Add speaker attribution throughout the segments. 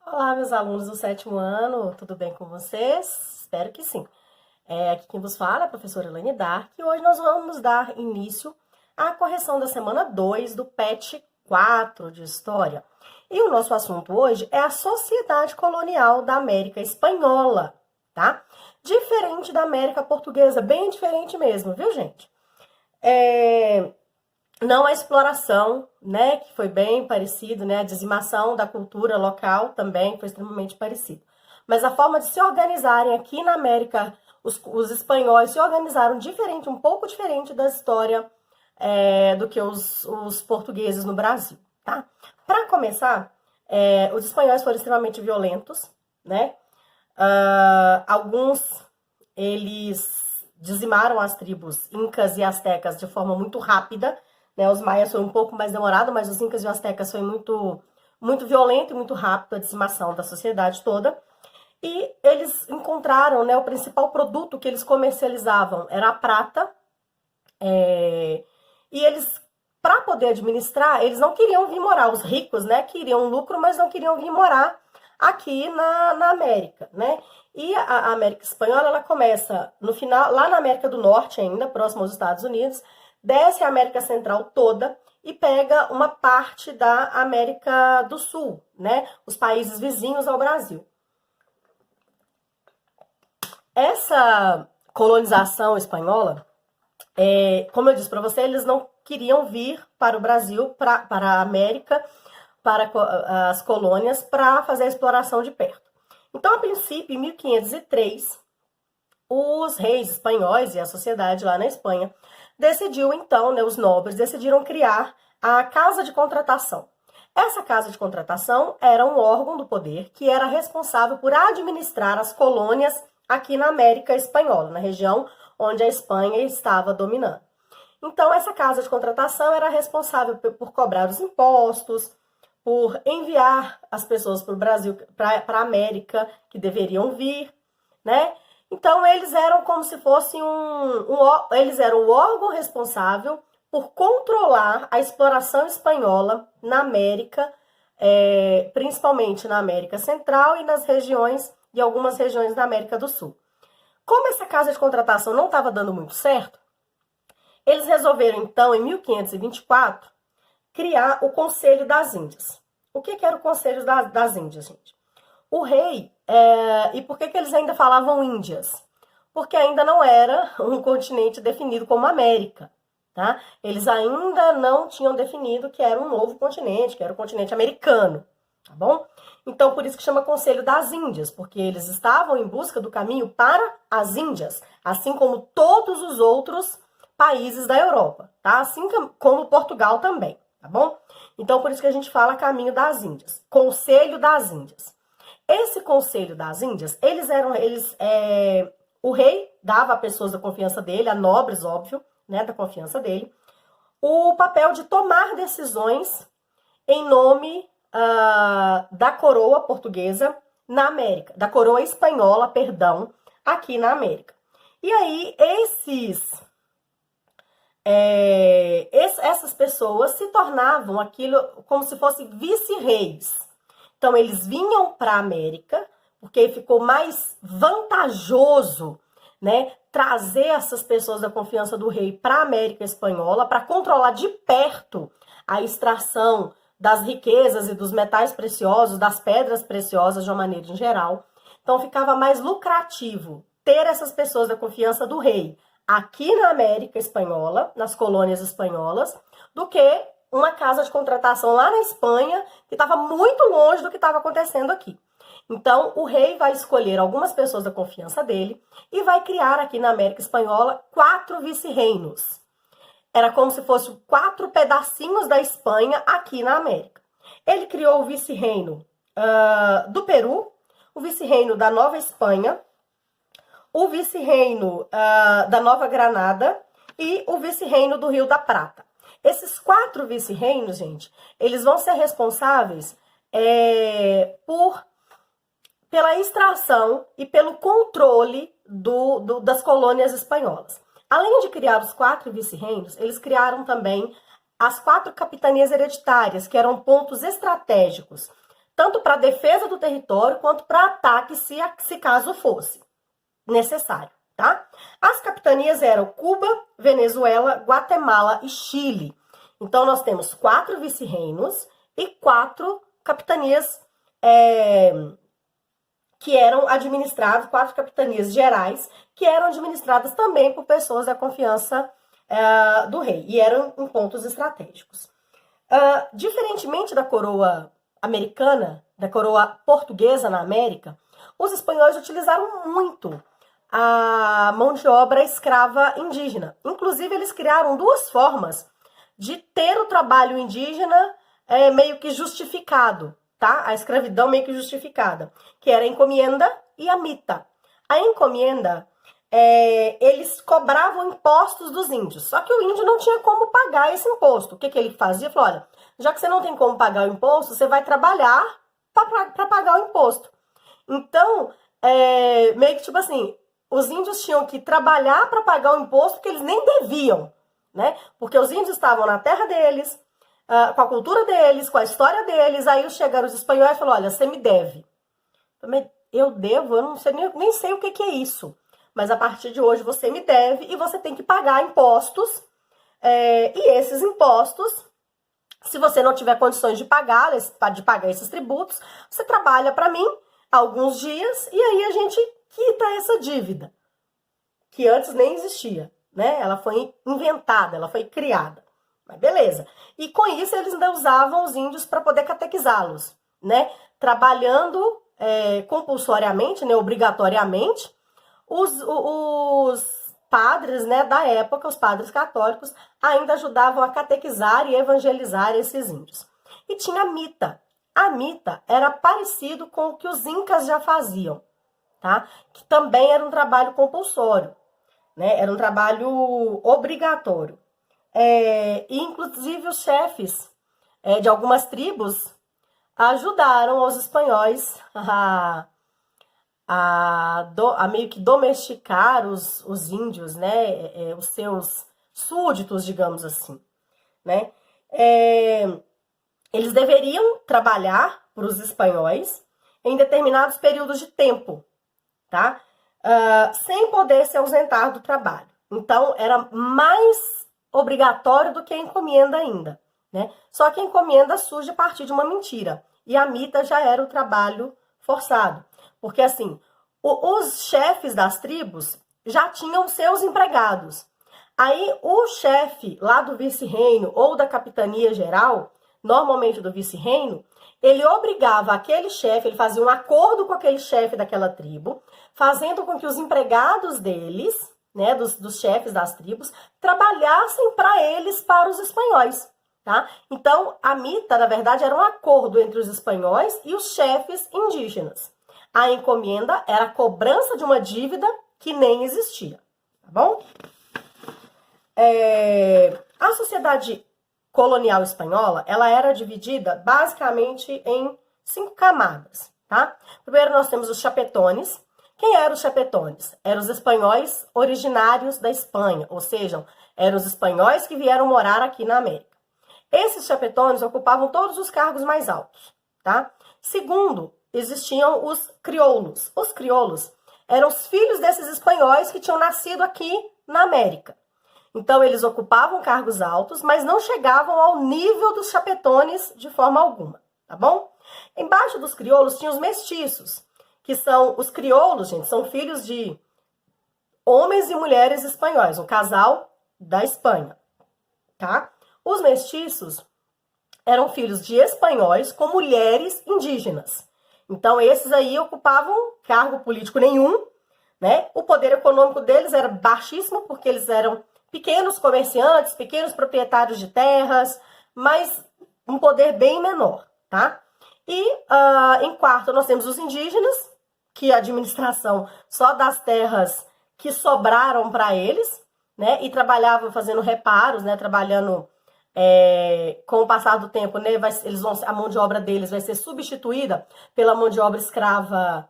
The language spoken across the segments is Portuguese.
Speaker 1: Olá, meus alunos do sétimo ano, tudo bem com vocês? Espero que sim. Aqui quem vos fala é a professora Elaine Dark e hoje nós vamos dar início à correção da semana 2 do PET 4 de História. E o nosso assunto hoje é a sociedade colonial da América Espanhola, tá? Diferente da América Portuguesa, bem diferente mesmo, viu, gente? Não a exploração, né, que foi bem parecido, né, a dizimação da cultura local também foi extremamente parecido. Mas a forma de se organizarem aqui na América, os espanhóis se organizaram diferente, um pouco diferente da história do que os portugueses no Brasil, tá? Para começar, os espanhóis foram extremamente violentos, né? Alguns, eles dizimaram as tribos incas e astecas de forma muito rápida, né? Os maias foi um pouco mais demorado, mas os incas e os astecas foi muito violento e muito rápido a dizimação da sociedade toda. E eles encontraram, né, o principal produto que eles comercializavam era a prata. E eles, para poder administrar, eles não queriam vir morar. Os ricos, né, queriam lucro, mas não queriam vir morar aqui na América, né? E a América Espanhola, ela começa no final, lá na América do Norte ainda, próximo aos Estados Unidos, desce a América Central toda e pega uma parte da América do Sul, né? Os países vizinhos ao Brasil. Essa colonização espanhola, como eu disse para você, eles não queriam vir para o Brasil, para a América, para as colônias, para fazer a exploração de perto. Então, a princípio, em 1503, os reis espanhóis e a sociedade lá na Espanha decidiu, então, né, os nobres decidiram criar a Casa de Contratação. Essa Casa de Contratação era um órgão do poder que era responsável por administrar as colônias aqui na América Espanhola, na região onde a Espanha estava dominando. Então, essa Casa de Contratação era responsável por cobrar os impostos, por enviar as pessoas para o Brasil, para a América, que deveriam vir, né? Então, eles eram como se fosse eles eram o órgão responsável por controlar a exploração espanhola na América, principalmente na América Central e nas regiões, e algumas regiões da América do Sul. Como essa casa de contratação não estava dando muito certo, eles resolveram, então, em 1524, criar o Conselho das Índias. O que era o Conselho das Índias, gente? O rei, e por que eles ainda falavam Índias? Porque ainda não era um continente definido como América, tá? Eles ainda não tinham definido que era um novo continente, que era o continente americano, tá bom? Então, por isso que chama Conselho das Índias, porque eles estavam em busca do caminho para as Índias, assim como todos os outros países da Europa, tá? Assim como Portugal também, tá bom? Então, por isso que a gente fala Caminho das Índias, Conselho das Índias. Esse Conselho das Índias, o rei dava a pessoas da confiança dele, a nobres, óbvio, né, da confiança dele, o papel de tomar decisões em nome da coroa portuguesa na América, da coroa espanhola, perdão, aqui na América. E aí, essas pessoas se tornavam aquilo como se fossem vice-reis. Então, eles vinham para a América, porque ficou mais vantajoso, né, trazer essas pessoas da confiança do rei para a América Espanhola, para controlar de perto a extração das riquezas e dos metais preciosos, das pedras preciosas de uma maneira em geral. Então, ficava mais lucrativo ter essas pessoas da confiança do rei aqui na América Espanhola, nas colônias espanholas, do que uma casa de contratação lá na Espanha, que estava muito longe do que estava acontecendo aqui. Então, o rei vai escolher algumas pessoas da confiança dele e vai criar aqui na América Espanhola 4 vice-reinos. Era como se fossem 4 pedacinhos da Espanha aqui na América. Ele criou o vice-reino do Peru, o vice-reino da Nova Espanha, o vice-reino da Nova Granada e o vice-reino do Rio da Prata. Esses 4 vice-reinos, gente, eles vão ser responsáveis pela extração e pelo controle das colônias espanholas. Além de criar os 4 vice-reinos, eles criaram também as 4 capitanias hereditárias, que eram pontos estratégicos, tanto para defesa do território quanto para ataque, se caso fosse necessário, tá? As capitanias eram Cuba, Venezuela, Guatemala e Chile. Então, nós temos 4 vice-reinos e 4 capitanias que eram administradas, 4 capitanias gerais, que eram administradas também por pessoas da confiança do rei, e eram em pontos estratégicos. Diferentemente da coroa americana, da coroa portuguesa na América, os espanhóis utilizaram muito a mão de obra escrava indígena. Inclusive, eles criaram 2 formas de ter o trabalho indígena meio que justificado, tá? A escravidão meio que justificada, que era a encomienda e a mita. A encomienda, eles cobravam impostos dos índios, só que o índio não tinha como pagar esse imposto. O que ele fazia? Ele falou, olha, já que você não tem como pagar o imposto, você vai trabalhar para pagar o imposto. Então, meio que tipo assim, os índios tinham que trabalhar para pagar o imposto que eles nem deviam, né? Porque os índios estavam na terra deles, com a cultura deles, com a história deles. Aí chegaram os espanhóis e falaram, olha, você me deve. Eu devo? Eu não sei, nem sei o que é isso. Mas a partir de hoje você me deve e você tem que pagar impostos. E esses impostos, se você não tiver condições de pagar esses tributos, você trabalha para mim alguns dias e aí a gente quita essa dívida, que antes nem existia, né? Ela foi inventada, ela foi criada. Mas beleza. E com isso eles ainda usavam os índios para poder catequizá-los, né? Trabalhando compulsoriamente, né? Obrigatoriamente, os padres, né, da época, os padres católicos, ainda ajudavam a catequizar e evangelizar esses índios. E tinha a mita. A mita era parecido com o que os incas já faziam, tá? Que também era um trabalho compulsório, né? Era um trabalho obrigatório. E, inclusive, os chefes de algumas tribos ajudaram os espanhóis a meio que domesticar os índios, né? Os seus súditos, digamos assim, né? Eles deveriam trabalhar para os espanhóis em determinados períodos de tempo, tá? Sem poder se ausentar do trabalho. Então, era mais obrigatório do que a encomienda ainda, né? Só que a encomienda surge a partir de uma mentira. E a mita já era o trabalho forçado. Porque, assim, os chefes das tribos já tinham seus empregados. Aí, o chefe lá do vice-reino ou da capitania geral, normalmente do vice-reino, ele obrigava aquele chefe, ele fazia um acordo com aquele chefe daquela tribo, fazendo com que os empregados deles, né, dos chefes das tribos, trabalhassem para eles, para os espanhóis, tá? Então, a mita, na verdade, era um acordo entre os espanhóis e os chefes indígenas. A encomienda era a cobrança de uma dívida que nem existia, tá bom? A sociedade colonial espanhola, ela era dividida basicamente em 5 camadas, tá? Primeiro nós temos os chapetones. Quem eram os chapetones? Eram os espanhóis originários da Espanha, ou seja, eram os espanhóis que vieram morar aqui na América. Esses chapetones ocupavam todos os cargos mais altos, tá? Segundo, existiam os crioulos. Os crioulos eram os filhos desses espanhóis que tinham nascido aqui na América. Então, eles ocupavam cargos altos, mas não chegavam ao nível dos chapetones de forma alguma, tá bom? Embaixo dos crioulos tinha os mestiços, que são os crioulos, gente, são filhos de homens e mulheres espanhóis, um casal da Espanha, tá? Os mestiços eram filhos de espanhóis com mulheres indígenas. Então, esses aí ocupavam cargo político nenhum, né? O poder econômico deles era baixíssimo, porque eles eram pequenos comerciantes, pequenos proprietários de terras, mas um poder bem menor, tá? E em quarto nós temos os indígenas, que a administração só das terras que sobraram para eles, né? E trabalhavam fazendo reparos, né? Trabalhando com o passar do tempo, né? A mão de obra deles vai ser substituída pela mão de obra escrava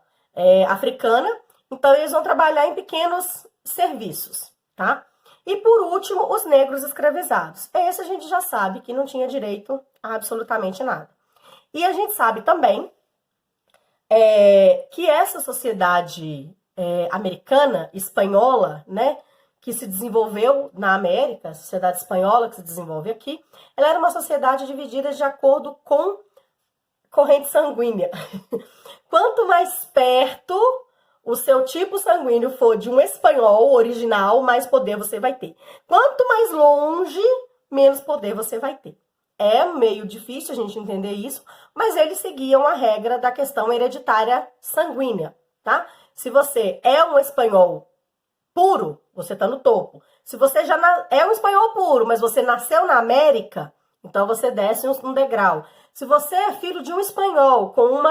Speaker 1: africana. Então eles vão trabalhar em pequenos serviços, tá? E, por último, os negros escravizados. Esse a gente já sabe que não tinha direito a absolutamente nada. E a gente sabe também que essa sociedade americana, espanhola, né, que se desenvolveu na América, a sociedade espanhola que se desenvolve aqui, ela era uma sociedade dividida de acordo com corrente sanguínea. Quanto mais perto o seu tipo sanguíneo for de um espanhol original, mais poder você vai ter. Quanto mais longe, menos poder você vai ter. É meio difícil a gente entender isso, mas eles seguiam a regra da questão hereditária sanguínea, tá? Se você é um espanhol puro, você tá no topo. Se você já é um espanhol puro, mas você nasceu na América, então você desce um degrau. Se você é filho de um espanhol com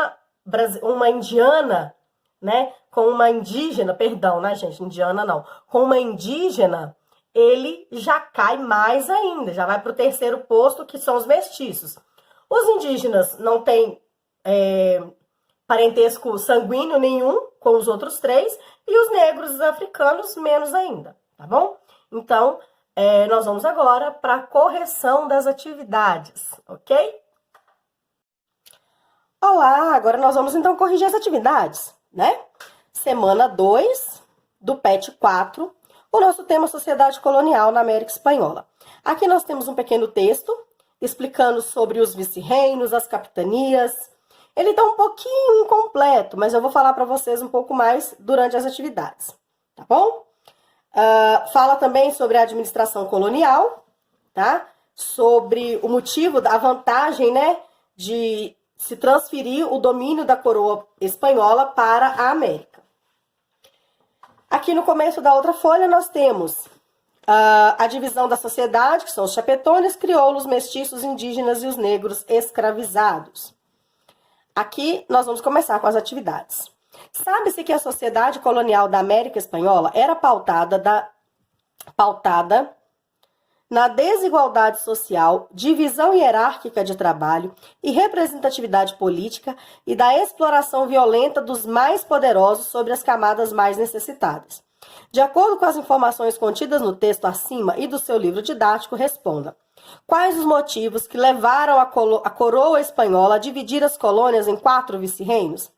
Speaker 1: uma indiana, né? Com uma indígena, perdão, né, gente? Indiana não. Com uma indígena, ele já cai mais ainda, já vai para o terceiro posto, que são os mestiços. Os indígenas não têm parentesco sanguíneo nenhum com os outros três, e os negros e os africanos menos ainda, tá bom? Então, nós vamos agora para a correção das atividades, ok? Olá, agora nós vamos então corrigir as atividades, né? Semana 2 do PET 4, o nosso tema Sociedade Colonial na América Espanhola. Aqui nós temos um pequeno texto explicando sobre os vice-reinos, as capitanias. Ele está um pouquinho incompleto, mas eu vou falar para vocês um pouco mais durante as atividades, tá bom? Fala também sobre a administração colonial, tá? Sobre o motivo, a vantagem, né, de se transferir o domínio da coroa espanhola para a América. Aqui no começo da outra folha nós temos a divisão da sociedade, que são os chapetones, crioulos, mestiços, indígenas e os negros escravizados. Aqui nós vamos começar com as atividades. Sabe-se que a sociedade colonial da América Espanhola era pautada na desigualdade social, divisão hierárquica de trabalho e representatividade política e da exploração violenta dos mais poderosos sobre as camadas mais necessitadas. De acordo com as informações contidas no texto acima e do seu livro didático, responda: quais os motivos que levaram a coroa espanhola a dividir as colônias em 4 vice-reinos?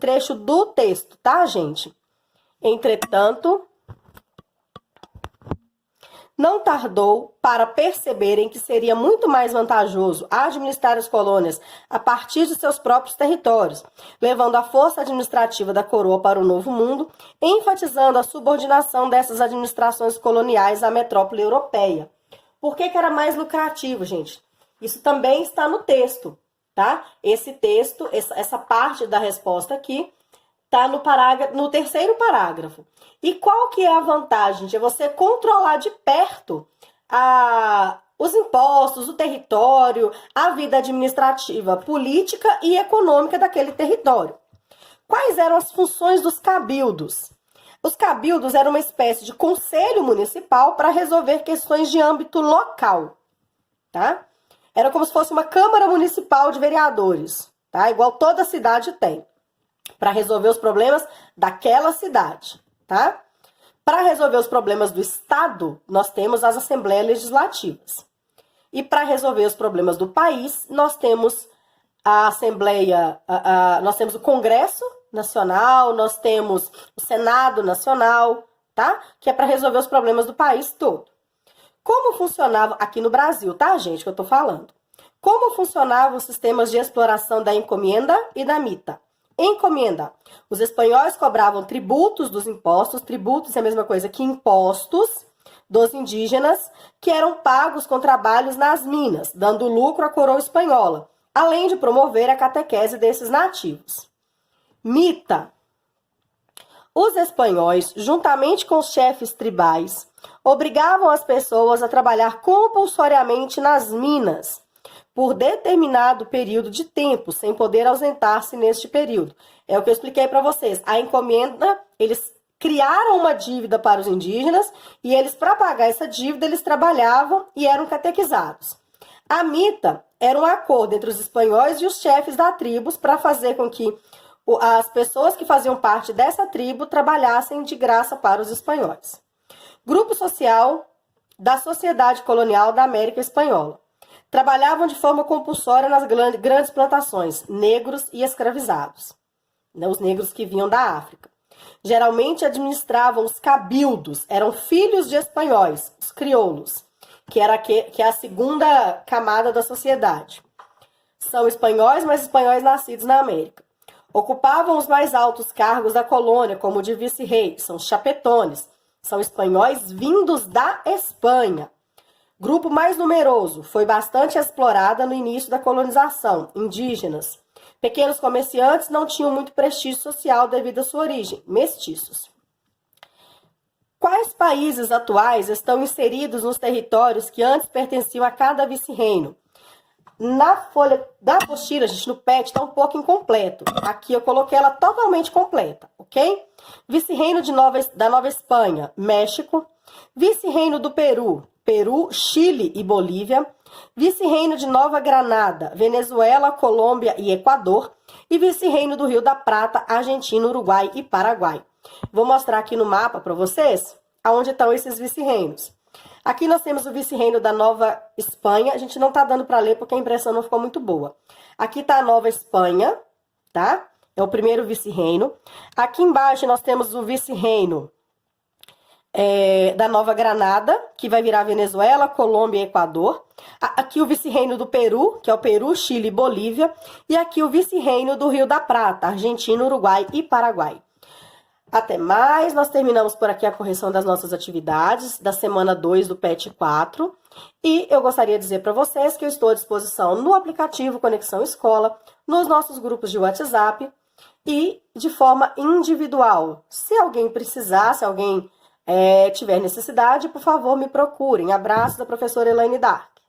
Speaker 1: Trecho do texto, tá, gente? Entretanto, não tardou para perceberem que seria muito mais vantajoso administrar as colônias a partir de seus próprios territórios, levando a força administrativa da coroa para o Novo Mundo, enfatizando a subordinação dessas administrações coloniais à metrópole europeia. Por que era mais lucrativo, gente? Isso também está no texto, tá? Esse texto, essa parte da resposta aqui, tá no terceiro parágrafo. E qual que é a vantagem de você controlar de perto os impostos, o território, a vida administrativa, política e econômica daquele território? Quais eram as funções dos cabildos? Os cabildos eram uma espécie de conselho municipal para resolver questões de âmbito local, tá? Era como se fosse uma Câmara Municipal de Vereadores, tá? Igual toda cidade tem, para resolver os problemas daquela cidade, tá? Para resolver os problemas do Estado, nós temos as Assembleias Legislativas. E para resolver os problemas do país, nós temos a Assembleia, nós temos o Congresso Nacional, nós temos o Senado Nacional, tá? Que é para resolver os problemas do país todo. Como funcionava aqui no Brasil, tá, gente, que eu tô falando? Como funcionavam os sistemas de exploração da encomenda e da mita? Encomenda. Os espanhóis cobravam tributos dos impostos, tributos é a mesma coisa que impostos dos indígenas, que eram pagos com trabalhos nas minas, dando lucro à coroa espanhola, além de promover a catequese desses nativos. Mita. Os espanhóis, juntamente com os chefes tribais, obrigavam as pessoas a trabalhar compulsoriamente nas minas, por determinado período de tempo, sem poder ausentar-se neste período. É o que eu expliquei para vocês. A encomenda, eles criaram uma dívida para os indígenas e eles, para pagar essa dívida, eles trabalhavam e eram catequizados. A mita era um acordo entre os espanhóis e os chefes da tribo para fazer com que as pessoas que faziam parte dessa tribo trabalhassem de graça para os espanhóis. Grupo social da Sociedade Colonial da América Espanhola. Trabalhavam de forma compulsória nas grandes plantações, negros e escravizados, né, os negros que vinham da África. Geralmente administravam os cabildos, eram filhos de espanhóis, os crioulos, que é a segunda camada da sociedade. São espanhóis, mas espanhóis nascidos na América. Ocupavam os mais altos cargos da colônia, como o de vice-rei, são os chapetones, são espanhóis vindos da Espanha. Grupo mais numeroso, foi bastante explorada no início da colonização, indígenas. Pequenos comerciantes não tinham muito prestígio social devido à sua origem, mestiços. Quais países atuais estão inseridos nos territórios que antes pertenciam a cada vice-reino? Na folha da apostila, gente, no PET, está um pouco incompleto. Aqui eu coloquei ela totalmente completa, ok? Vice-reino da Nova Espanha, México. Vice-reino do Peru, Chile e Bolívia. Vice-reino de Nova Granada, Venezuela, Colômbia e Equador. E vice-reino do Rio da Prata, Argentina, Uruguai e Paraguai. Vou mostrar aqui no mapa para vocês aonde estão esses vice-reinos. Aqui nós temos o vice-reino da Nova Espanha. A gente não tá dando para ler porque a impressão não ficou muito boa. Aqui tá a Nova Espanha, tá? É o primeiro vice-reino. Aqui embaixo nós temos o vice-reino da Nova Granada, que vai virar Venezuela, Colômbia e Equador. Aqui o vice-reino do Peru, que é o Peru, Chile e Bolívia. E aqui o vice-reino do Rio da Prata, Argentina, Uruguai e Paraguai. Até mais, nós terminamos por aqui a correção das nossas atividades da semana 2 do PET 4. E eu gostaria de dizer para vocês que eu estou à disposição no aplicativo Conexão Escola, nos nossos grupos de WhatsApp e de forma individual. Se alguém precisar, se alguém tiver necessidade, por favor, me procurem. Abraço da professora Elaine Dark.